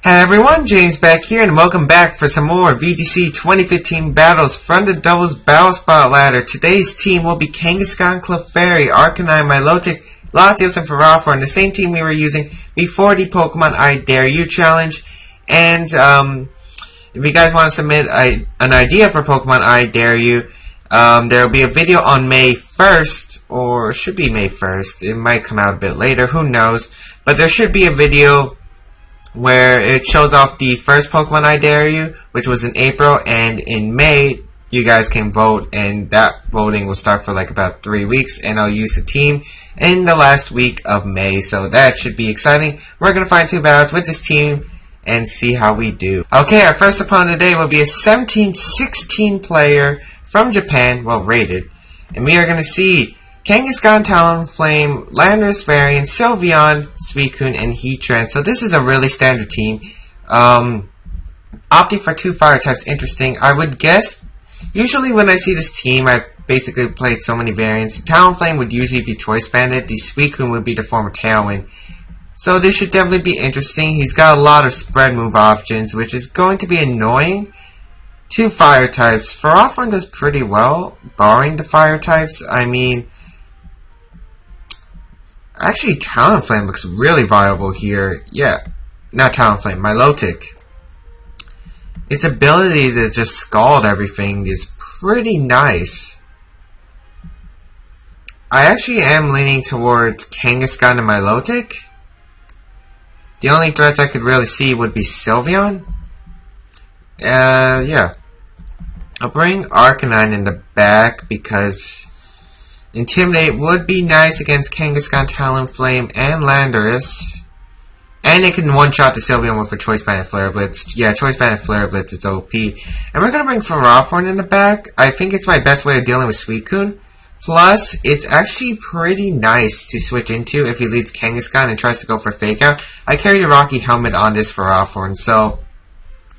Hey everyone, James Baek here, and welcome back for some more VGC 2015 battles from the Doubles Battle Spot ladder. Today's team will be Kangaskhan, Clefairy, Arcanine, Milotic, Latios, and Ferrothorn, and the same team we were using before the Pokemon I Dare You challenge. And if you guys want to submit an idea for Pokemon I Dare You, there will be a video on May 1st, or it should be May 1st. It might come out a bit later, who knows. But there should be a video where it shows off the first Pokemon I Dare You, which was in April, and in May, you guys can vote, and that voting will start for like about 3 weeks, and I'll use the team in the last week of May, so that should be exciting. We're going to find 2 battles with this team and see how we do. Okay, our first opponent today will be a 17-16 player from Japan, well rated, and we are going to see Kangaskhan, Talonflame, Landorus variant, Sylveon, Suicune, and Heatran. So this is a really standard team. Opting for 2 fire types, interesting. I would guess, usually when I see this team, I've basically played so many variants. Talonflame would usually be Choice Banded. The Suicune would be the former Tailwind. So this should definitely be interesting. He's got a lot of spread move options, which is going to be annoying. 2 fire types. Ferrothorn does pretty well, barring the fire types. I mean, actually, Talonflame looks really viable here. Yeah, not Talonflame, Milotic. Its ability to just scald everything is pretty nice. I actually am leaning towards Kangaskhan and Milotic. The only threats I could really see would be Sylveon. Yeah. I'll bring Arcanine in the back because Intimidate would be nice against Kangaskhan, Talonflame, and Landorus. And it can one-shot the Sylveon with a Choice Band and Flare Blitz. Yeah, Choice Band and Flare Blitz is OP. And we're going to bring Ferrothorn in the back. I think it's my best way of dealing with Suicune. Plus, it's actually pretty nice to switch into if he leads Kangaskhan and tries to go for Fake Out. I carry the Rocky Helmet on this Ferrothorn, so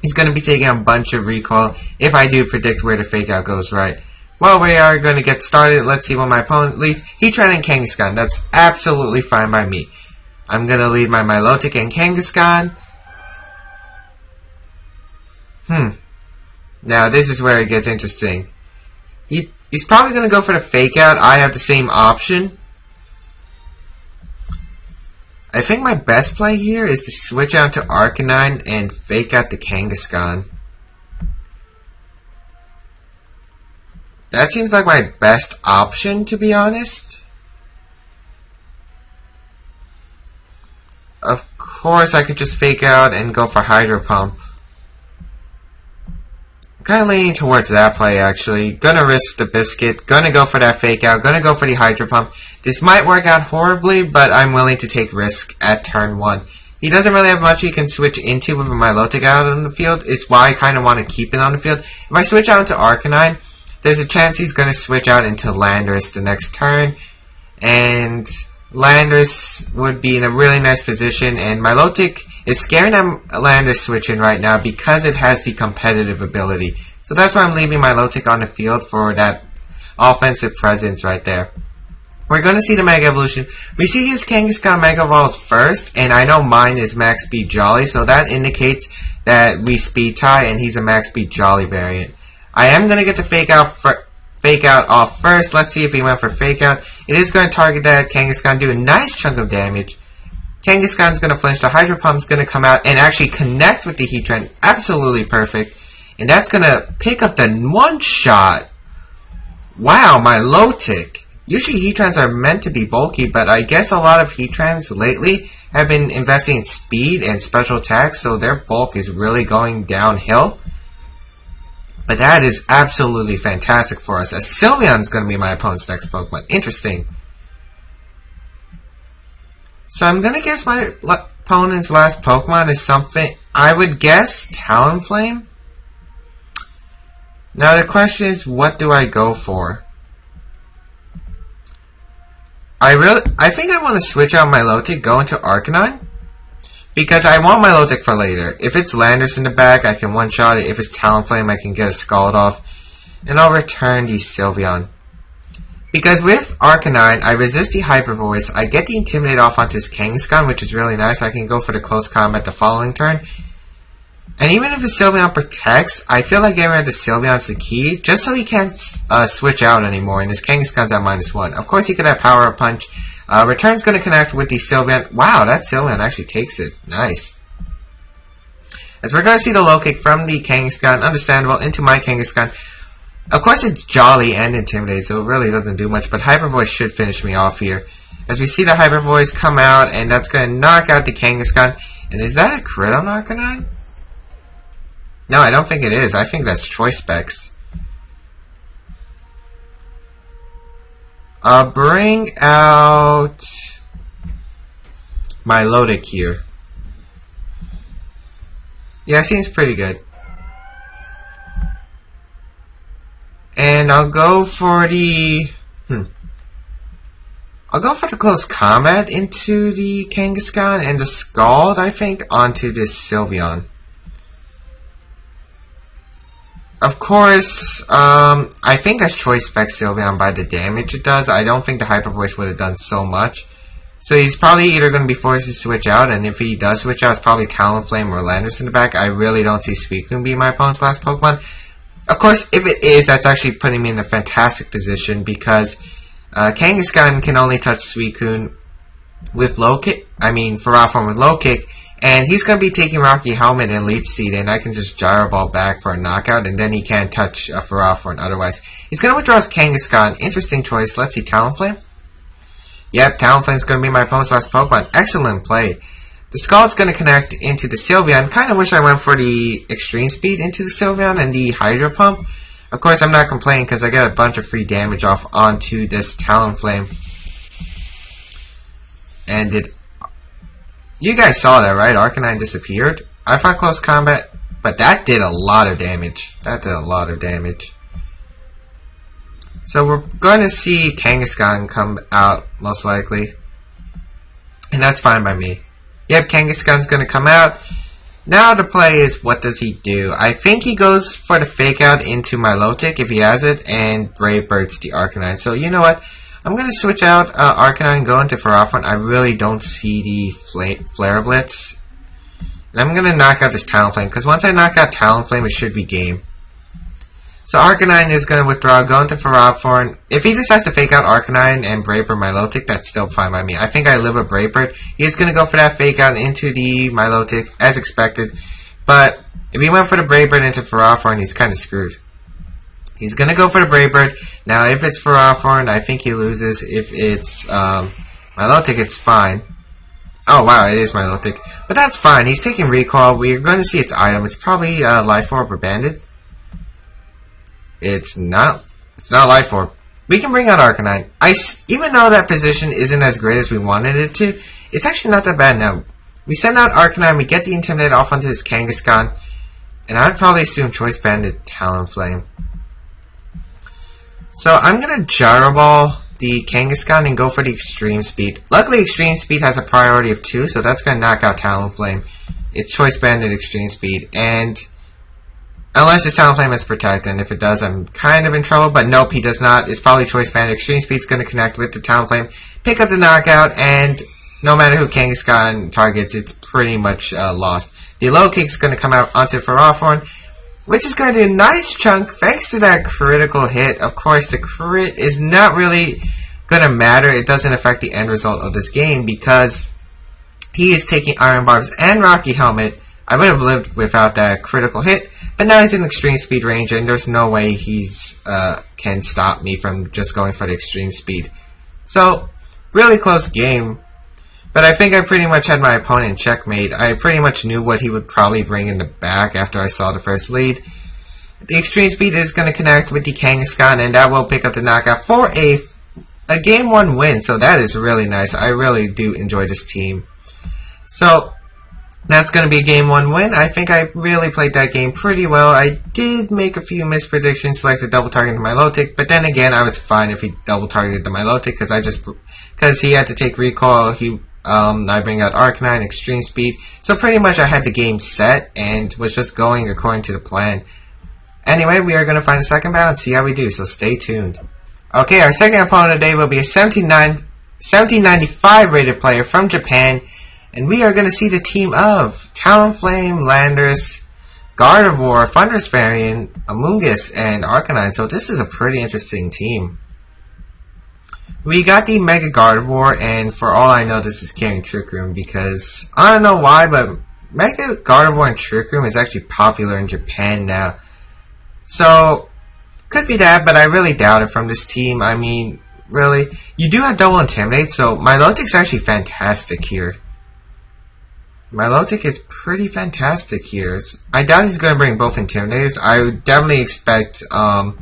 he's going to be taking a bunch of recoil if I do predict where the Fake Out goes right. Well, we are going to get started. Let's see what my opponent leads. Heatran and Kangaskhan. That's absolutely fine by me. I'm going to lead my Milotic and Kangaskhan. Now, this is where it gets interesting. He's probably going to go for the Fake Out. I have the same option. I think my best play here is to switch out to Arcanine and Fake Out the Kangaskhan. That seems like my best option, to be honest. Of course, I could just Fake Out and go for Hydro Pump. I'm kind of leaning towards that play, actually. Gonna risk the Biscuit. Gonna go for that Fake Out. Gonna go for the Hydro Pump. This might work out horribly, but I'm willing to take risk at turn 1. He doesn't really have much he can switch into with a Milotic out on the field. It's why I kind of want to keep it on the field. If I switch out into Arcanine, there's a chance he's going to switch out into Landorus the next turn. And Landorus would be in a really nice position. And Milotic is scaring Landorus switching right now because it has the competitive ability. So that's why I'm leaving Milotic on the field for that offensive presence right there. We're going to see the Mega Evolution. We see his Kangaskhan Mega Evolves first. And I know mine is Max Speed Jolly. So that indicates that we Speed Tie and he's a Max Speed Jolly variant. I am going to get the Fake Out off first. Let's see if he went for Fake Out. It is going to target that Kangaskhan, do a nice chunk of damage. Kangaskhan's going to flinch. The Hydro Pump's going to come out and actually connect with the Heatran. Absolutely perfect. And that's going to pick up the one-shot. Wow, Milotic. Usually Heatrans are meant to be bulky, but I guess a lot of Heatrans lately have been investing in speed and special attacks, so their bulk is really going downhill. But that is absolutely fantastic for us, as Sylveon's going to be my opponent's next Pokemon. Interesting. So I'm going to guess my opponent's last Pokemon is something, I would guess, Talonflame? Now the question is, what do I go for? I think I want to switch out Milotic, go into Arcanine. Because I want Milotic for later. If it's Landorus in the back, I can one-shot it. If it's Talonflame, I can get a Scald off. And I'll return the Sylveon. Because with Arcanine, I resist the Hyper Voice, I get the Intimidate off onto his Kangaskhan, which is really nice. I can go for the Close Combat the following turn. And even if his Sylveon protects, I feel like getting rid of the Sylveon's the key, just so he can't switch out anymore, and his Kangaskhan's at -1. Of course, he could have Power Up Punch. Return's going to connect with the Sylveon. Wow, that Sylveon actually takes it. Nice. As we're going to see the low kick from the Kangaskhan, understandable, into my Kangaskhan. Of course, it's Jolly and Intimidate, so it really doesn't do much, but Hyper Voice should finish me off here. As we see the Hyper Voice come out, and that's going to knock out the Kangaskhan. And is that a crit on Arcanine? No, I don't think it is. I think that's Choice Specs. I'll bring out my Milotic here. Yeah, seems pretty good. And I'll go for the... I'll go for the Close Combat into the Kangaskhan and the Scald, I think, onto this Sylveon. Of course, I think that's Choice Spec Sylveon by the damage it does. I don't think the Hyper Voice would have done so much. So he's probably either going to be forced to switch out, and if he does switch out, it's probably Talonflame or Landorus in the back. I really don't see Suicune being my opponent's last Pokemon. Of course, if it is, that's actually putting me in a fantastic position, because Kangaskhan can only touch Suicune with Low Kick. I mean, Ferrothorn with Low Kick. And he's going to be taking Rocky Helmet and Leech Seed, and I can just Gyro Ball back for a knockout, and then he can't touch a Ferrothorn otherwise. He's going to withdraw his Kangaskhan. Interesting choice. Let's see, Talonflame? Yep, Talonflame's going to be my opponent's last Pokemon. Excellent play. The Scald's going to connect into the Sylveon. Kind of wish I went for the Extreme Speed into the Sylveon and the Hydro Pump. Of course, I'm not complaining because I get a bunch of free damage off onto this Talonflame. And you guys saw that, right? Arcanine disappeared. I fought Close Combat, but that did a lot of damage. That did a lot of damage. So we're going to see Kangaskhan come out, most likely. And that's fine by me. Yep, Kangaskhan's going to come out. Now the play is, what does he do? I think he goes for the Fake Out into Milotic, if he has it, and Brave Birds the Arcanine. So you know what? I'm going to switch out Arcanine and go into Ferrothorn. I really don't see the Flare Blitz. And I'm going to knock out this Talonflame, because once I knock out Talonflame, it should be game. So Arcanine is going to withdraw, go into Ferrothorn. If he decides to Fake Out Arcanine and Brave Bird Milotic, that's still fine by me. I think I live with Brave Bird. He's going to go for that Fake Out into the Milotic, as expected. But if he went for the Brave Bird into Ferrothorn, he's kind of screwed. He's going to go for the Brave Bird. Now, if it's Ferrothorn, I think he loses. If it's Milotic, it's fine. Oh, wow, it is Milotic. But that's fine. He's taking Recall. We're going to see its item. It's probably Life Orb or Bandit. It's not Life Orb. We can bring out Arcanine. Even though that position isn't as great as we wanted it to, it's actually not that bad now. We send out Arcanine, we get the Intimidate off onto this Kangaskhan, and I'd probably assume Choice Bandit Talonflame. So I'm going to Gyro Ball the Kangaskhan and go for the Extreme Speed. Luckily, Extreme Speed has a priority of 2, so that's going to knock out Talonflame. It's Choice Bandit Extreme Speed, and unless the Talonflame is Protect, and if it does, I'm kind of in trouble, but nope, he does not. It's probably Choice Bandit Extreme Speed's going to connect with the Talonflame, pick up the knockout, and no matter who Kangaskhan targets, it's pretty much lost. The Low Kick's going to come out onto Ferrothorn, which is going to do a nice chunk thanks to that critical hit. Of course, the crit is not really going to matter. It doesn't affect the end result of this game because he is taking Iron Barbs and Rocky Helmet. I would have lived without that critical hit, but now he's in Extreme Speed range, and there's no way he's can stop me from just going for the Extreme Speed. So, really close game. But I think I pretty much had my opponent checkmate. I pretty much knew what he would probably bring in the back after I saw the first lead. The Extreme Speed is going to connect with the Kangaskhan, and that will pick up the knockout for a Game 1 win. So that is really nice. I really do enjoy this team. So that's going to be a Game 1 win. I think I really played that game pretty well. I did make a few mispredictions, selected double target to Milotic, but then again, I was fine if he double targeted the Milotic because he had to take Recall. I bring out Arcanine, Extreme Speed. So pretty much I had the game set and was just going according to the plan. Anyway, we are going to find a second battle and see how we do, so stay tuned. Okay, our second opponent today will be a 1795 rated player from Japan. And we are going to see the team of Talonflame, Landorus, Gardevoir, Thunderous Variant, Amoonguss, and Arcanine. So this is a pretty interesting team. We got the Mega Gardevoir, and for all I know, this is carrying Trick Room because I don't know why, but Mega Gardevoir and Trick Room is actually popular in Japan now. So, could be that, but I really doubt it from this team. I mean, really. You do have Double Intimidate, so Milotic's actually fantastic here. Milotic is pretty fantastic here. I doubt he's going to bring both Intimidators. I would definitely expect, I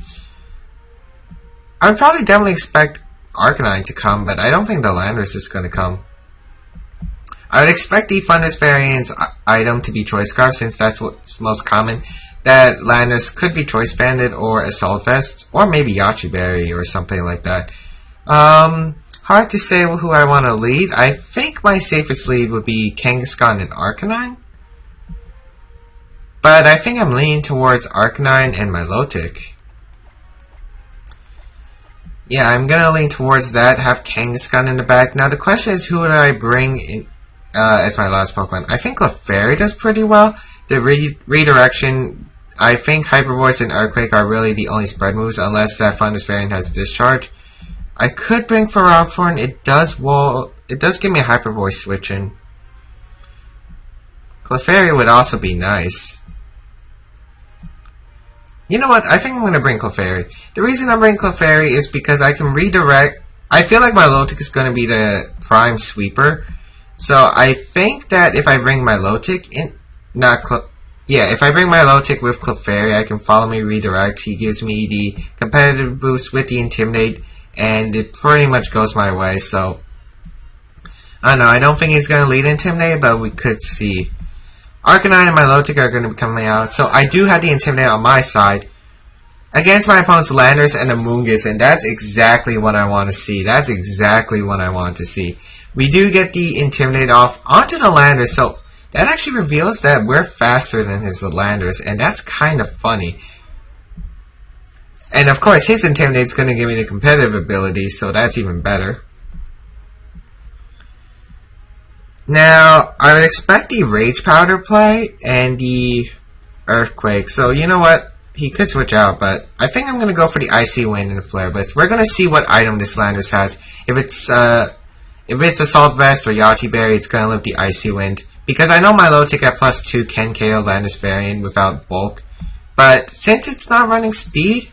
would probably definitely expect Arcanine to come, but I don't think the Landorus is going to come. I would expect the Thunderous Variant's item to be Choice Scarf, since that's what's most common. That Landorus could be Choice Banded or Assault Vest, or maybe Yachi Berry or something like that. Hard to say who I want to lead. I think my safest lead would be Kangaskhan and Arcanine. But I think I'm leaning towards Arcanine and Milotic. Yeah, I'm gonna lean towards that, have Kangaskhan in the back. Now the question is, who would I bring in as my last Pokemon? I think Clefairy does pretty well. The redirection, I think Hyper Voice and Earthquake are really the only spread moves, unless that Thunderous Variant has Discharge. I could bring Ferrothorn. It does give me a Hyper Voice switch in. Clefairy would also be nice. You know what? I think I'm going to bring Clefairy. The reason I'm bringing Clefairy is because I can redirect. I feel like Milotic is going to be the prime sweeper. So I think that if I bring Milotic in, if I bring Milotic with Clefairy, I can follow me redirect. He gives me the competitive boost with the Intimidate, and it pretty much goes my way. So I don't know. I don't think he's going to lead Intimidate, but we could see. Arcanine and Milotic are going to be coming out, so I do have the Intimidate on my side against my opponent's Landorus and Amoonguss, and that's exactly what I want to see. That's exactly what I want to see. We do get the Intimidate off onto the Landorus, so that actually reveals that we're faster than his Landorus, and that's kind of funny. And of course, his Intimidate is going to give me the competitive ability, so that's even better. Now, I would expect the Rage Powder play and the Earthquake. So, you know what? He could switch out, but I think I'm going to go for the Icy Wind and the Flare Blitz. We're going to see what item this Landorus has. If it's Assault Vest or Yachi Berry, it's going to live the Icy Wind. Because I know Milotic at +2 can KO Landorus Variant without Bulk. But since it's not running Speed,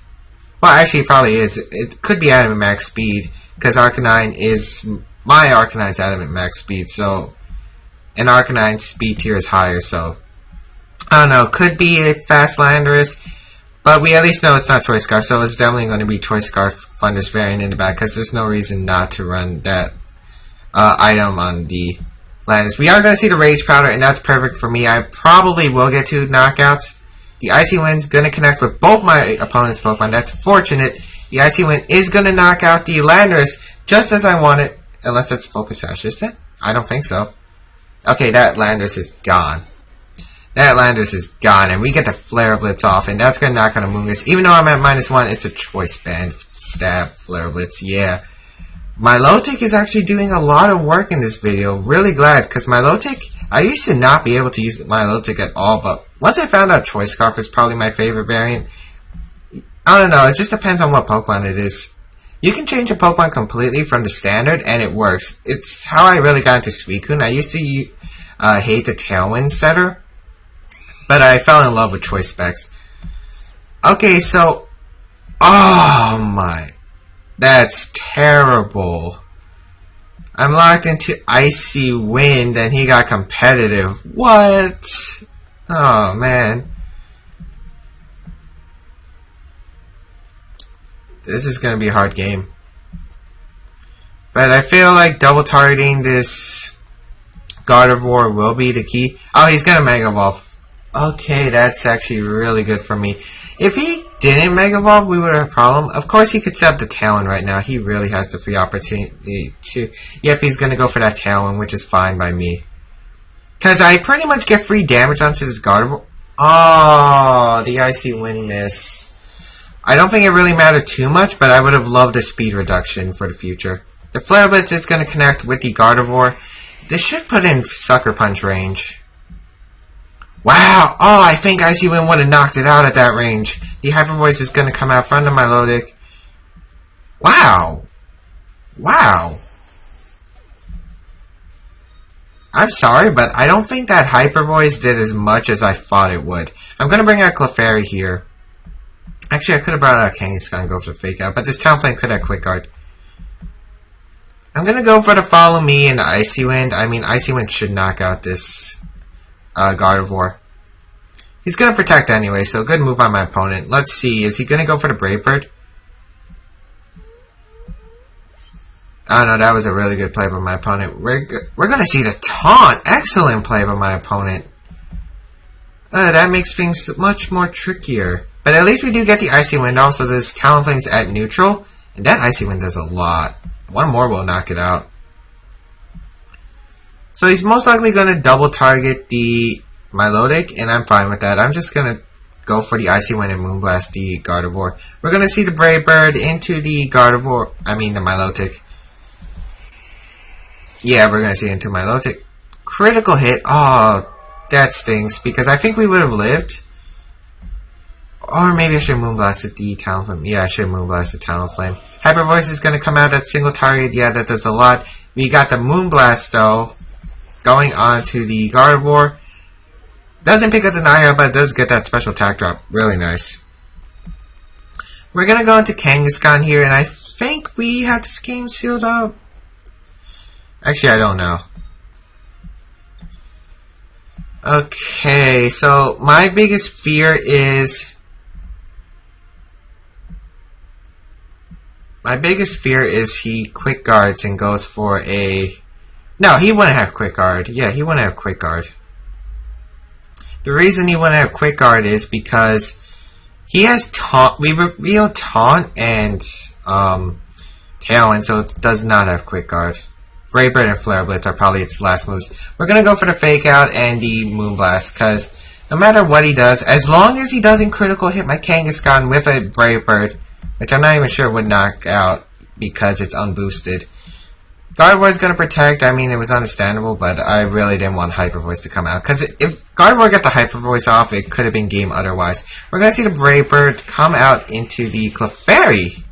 well, actually it probably is. It could be Adamant Max Speed, because Arcanine is... My Arcanine's Adamant Max Speed, so... And Arcanine's speed tier is higher, so... I don't know, could be a fast Landorus, but we at least know it's not Choice Scarf, so it's definitely going to be Choice Scarf Thunderous Variant in the back, because there's no reason not to run that item on the Landorus. We are going to see the Rage Powder, and that's perfect for me. I probably will get 2 knockouts. The Icy Wind's going to connect with both my opponent's Pokemon. That's fortunate. The Icy Wind is going to knock out the Landorus just as I want it, unless that's Focus Sash, is it? I don't think so. Okay, that Landorus is gone. That Landorus is gone, and we get the Flare Blitz off, and that's going to knock on Amoonguss. Even though I'm at -1, it's a Choice Band Stab Flare Blitz, yeah. Milotic is actually doing a lot of work in this video. Really glad, because Milotic, I used to not be able to use Milotic at all, but once I found out Choice Scarf is probably my favorite variant, I don't know, it just depends on what Pokemon it is. You can change a Pokemon completely from the standard, and it works. It's how I really got into Suicune. I used to hate the Tailwind setter, but I fell in love with Choice Specs. Okay, so... Oh my... That's terrible. I'm locked into Icy Wind, and he got competitive. What? Oh, man. This is going to be a hard game. But I feel like double targeting this Gardevoir will be the key. Oh, he's going to Mega Evolve. Okay, that's actually really good for me. If he didn't Mega Evolve, we would have a problem. Of course, he could set up the Talon right now. He really has the free opportunity to... Yep, he's going to go for that Talon, which is fine by me. Because I pretty much get free damage onto this Gardevoir. Oh, the Icy Wind miss. I don't think it really mattered too much, but I would have loved a speed reduction for the future. The Flare Blitz is going to connect with the Gardevoir. This should put in Sucker Punch range. Wow! Oh, I think Icy Wind would have knocked it out at that range. The Hyper Voice is going to come out front of my Milotic. Wow! Wow! I'm sorry, but I don't think that Hyper Voice did as much as I thought it would. I'm going to bring out Clefairy here. Actually, I could have brought out Kangaskhan and go for the Fake Out, but this Talonflame could have Quick Guard. I'm going to go for the Follow Me and Icy Wind. I mean, Icy Wind should knock out this Gardevoir. He's going to Protect anyway, so good move by my opponent. Let's see, is he going to go for the Brave Bird? Oh no, that was a really good play by my opponent. We're going to see the Taunt. Excellent play by my opponent. That makes things much more trickier. But at least we do get the Icy Wind off, so this Talonflame's at neutral. And that Icy Wind does a lot. One more will knock it out. So he's most likely going to double target the Milotic, and I'm fine with that. I'm just going to go for the Icy Wind and Moonblast the Gardevoir. We're going to see the Brave Bird into the Gardevoir, I mean the Milotic. Yeah, we're going to see into Milotic. Critical hit. Oh, that stings, because I think we would have lived. Or maybe I should Moonblast the Talonflame. Yeah, I should Moonblast the Talonflame. Hyper Voice is going to come out at single target. Yeah, that does a lot. We got the Moonblast, though, going on to the Gardevoir. Doesn't pick up the Naya, but it does get that special attack drop. Really nice. We're going to go into Kangaskhan here, and I think we have this game sealed up. Actually, I don't know. Okay, so my biggest fear is... he Quick Guards and goes for a... No, he wouldn't have Quick Guard. Yeah, he wouldn't have Quick Guard. The reason he wouldn't have Quick Guard is because he has Taunt. We revealed Taunt and Tailwind, so it does not have Quick Guard. Brave Bird and Flare Blitz are probably its last moves. We're going to go for the Fake Out and the Moonblast, because no matter what he does, as long as he doesn't critical hit my Kangaskhan with a Brave Bird, which I'm not even sure would knock out because it's unboosted. Gardevoir is going to Protect. I mean, it was understandable, but I really didn't want Hyper Voice to come out, because if Gardevoir got the Hyper Voice off, it could have been game otherwise. We're going to see the Brave Bird come out into the Clefairy.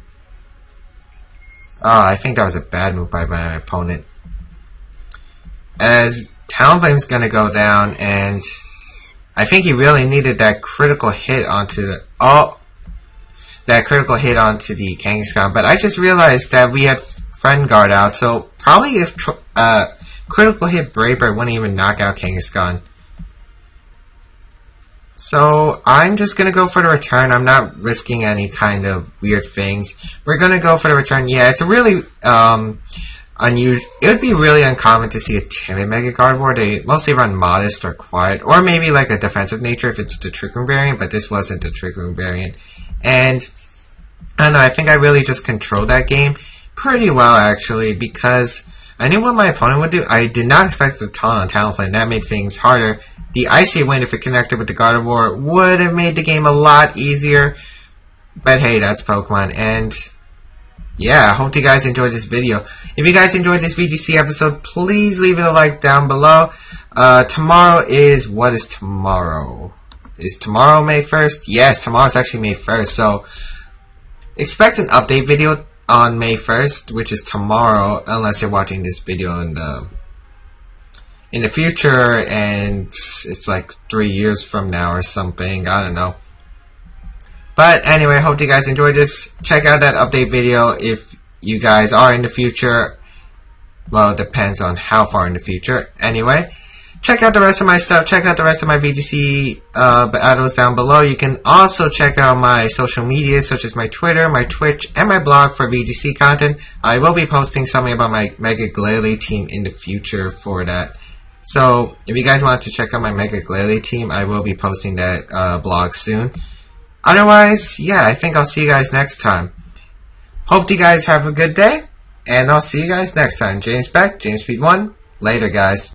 Oh, I think that was a bad move by my opponent. As Talonflame's going to go down, and I think he really needed that critical hit onto the... Oh! That critical hit onto the Kangaskhan, but I just realized that we had Friend Guard out, so probably if critical hit Brave Bird wouldn't even knock out Kangaskhan. So I'm just going to go for the return. I'm not risking any kind of weird things. We're going to go for the return. Yeah, it's a really unusual. It would be really uncommon to see a timid Mega Gardevoir. They mostly run Modest or Quiet, or maybe like a defensive nature if it's the Trick Room variant, but this wasn't the Trick Room variant. And I don't know, I think I really just controlled that game pretty well, actually, because I knew what my opponent would do. I did not expect the Taunt on Talonflame. That made things harder. The Icy Wind, if it connected with the Gardevoir, would have made the game a lot easier. But hey, that's Pokemon. And yeah, I hope you guys enjoyed this video. If you guys enjoyed this VGC episode, please leave it a like down below. Tomorrow is... What is tomorrow? Is tomorrow May 1st? Yes, tomorrow's actually May 1st. So expect an update video on May 1st, which is tomorrow, unless you're watching this video in the future and it's like 3 years from now or something. I don't know. But anyway, I hope you guys enjoyed this. Check out that update video if you guys are in the future. Well, it depends on how far in the future. Anyway, check out the rest of my stuff. Check out the rest of my VGC battles down below. You can also check out my social media, such as my Twitter, my Twitch, and my blog for VGC content. I will be posting something about my Mega Glalie team in the future for that. So, if you guys want to check out my Mega Glalie team, I will be posting that blog soon. Otherwise, yeah, I think I'll see you guys next time. Hope you guys have a good day, and I'll see you guys next time. James Baek, James Speed 1. Later, guys.